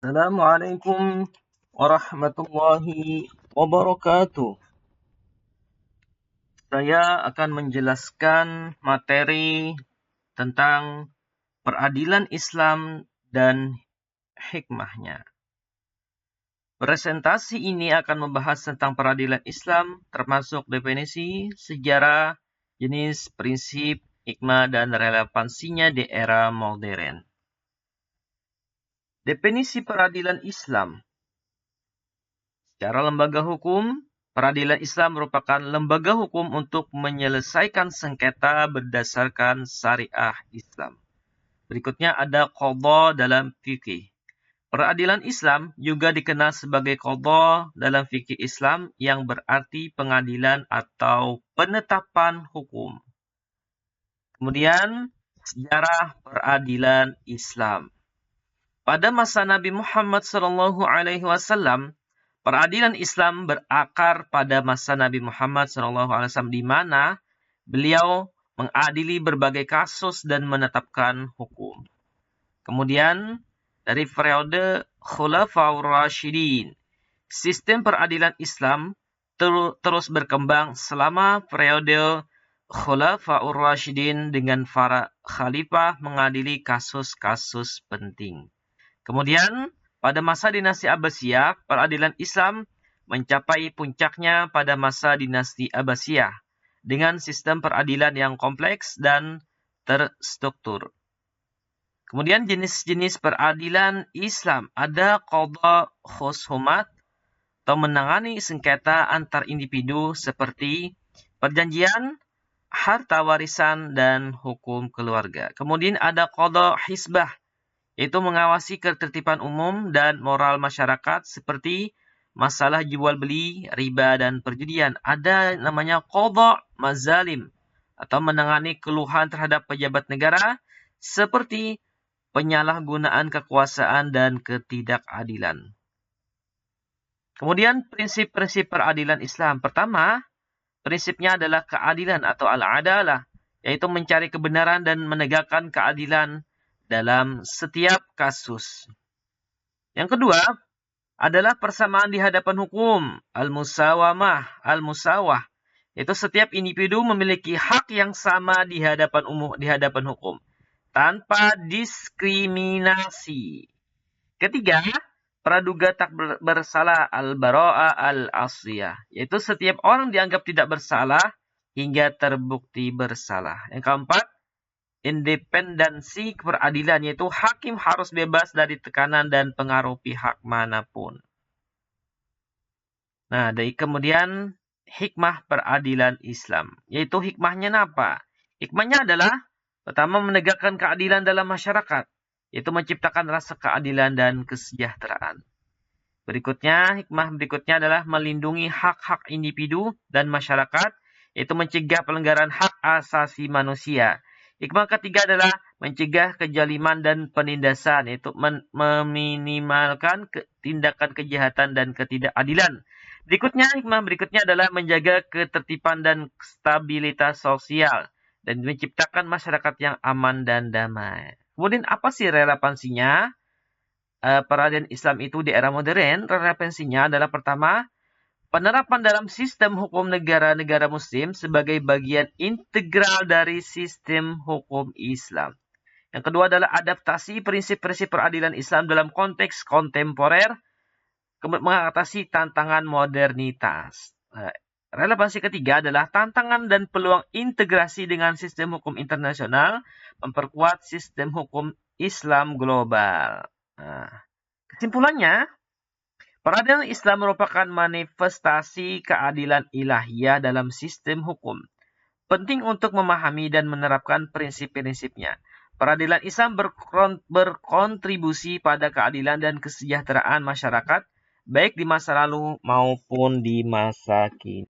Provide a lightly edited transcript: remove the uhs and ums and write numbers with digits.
Assalamualaikum warahmatullahi wabarakatuh. Saya akan menjelaskan materi tentang peradilan Islam dan hikmahnya. Presentasi ini akan membahas tentang peradilan Islam, termasuk definisi, sejarah, jenis, prinsip, hikmah, dan relevansinya di era modern. Definisi peradilan Islam. Secara lembaga hukum, peradilan Islam merupakan lembaga hukum untuk menyelesaikan sengketa berdasarkan syariah Islam. Berikutnya ada qadha dalam fikih. Peradilan Islam juga dikenal sebagai qadha dalam fikih Islam yang berarti pengadilan atau penetapan hukum. Kemudian, sejarah peradilan Islam. Pada masa Nabi Muhammad SAW, peradilan Islam berakar pada masa Nabi Muhammad SAW di mana beliau mengadili berbagai kasus dan menetapkan hukum. Kemudian dari periode Khulafaur Rasyidin, sistem peradilan Islam terus berkembang selama periode Khulafaur Rasyidin dengan para khalifah mengadili kasus-kasus penting. Kemudian, pada masa dinasti Abbasiyah, peradilan Islam mencapai puncaknya pada masa dinasti Abbasiyah dengan sistem peradilan yang kompleks dan terstruktur. Kemudian jenis-jenis peradilan Islam ada qadha khusumat atau menangani sengketa antar individu seperti perjanjian, harta warisan, dan hukum keluarga. Kemudian ada qadha hisbah, yaitu mengawasi ketertiban umum dan moral masyarakat seperti masalah jual beli, riba, dan perjudian. Ada namanya qadha mazalim atau menangani keluhan terhadap pejabat negara seperti penyalahgunaan kekuasaan dan ketidakadilan. Kemudian prinsip-prinsip peradilan Islam. Pertama, prinsipnya adalah keadilan atau al-adalah, yaitu mencari kebenaran dan menegakkan keadilan dalam setiap kasus. Yang kedua adalah persamaan di hadapan hukum, al-musawamah, al-musawah, yaitu setiap individu memiliki hak yang sama di hadapan hukum tanpa diskriminasi. Ketiga, praduga tak bersalah, al-bara'ah al-asliyah, yaitu setiap orang dianggap tidak bersalah hingga terbukti bersalah. Yang keempat, independensi peradilan, yaitu hakim harus bebas dari tekanan dan pengaruh pihak manapun. Nah, dari kemudian hikmah peradilan Islam, yaitu hikmahnya apa? Hikmahnya adalah pertama, menegakkan keadilan dalam masyarakat, yaitu menciptakan rasa keadilan dan kesejahteraan. Hikmah berikutnya adalah melindungi hak-hak individu dan masyarakat, yaitu mencegah pelanggaran hak asasi manusia. Hikmah ketiga adalah mencegah kejaliman dan penindasan, yaitu meminimalkan tindakan kejahatan dan ketidakadilan. Hikmah berikutnya adalah menjaga ketertiban dan stabilitas sosial dan menciptakan masyarakat yang aman dan damai. Kemudian apa sih relevansinya peradilan Islam itu di era modern? Relevansinya adalah pertama, penerapan dalam sistem hukum negara-negara muslim sebagai bagian integral dari sistem hukum Islam. Yang kedua adalah adaptasi prinsip-prinsip peradilan Islam dalam konteks kontemporer, mengatasi tantangan modernitas. Relevansi ketiga adalah tantangan dan peluang integrasi dengan sistem hukum internasional, memperkuat sistem hukum Islam global. Kesimpulannya, peradilan Islam merupakan manifestasi keadilan ilahiyah dalam sistem hukum. Penting untuk memahami dan menerapkan prinsip-prinsipnya. Peradilan Islam berkontribusi pada keadilan dan kesejahteraan masyarakat, baik di masa lalu maupun di masa kini.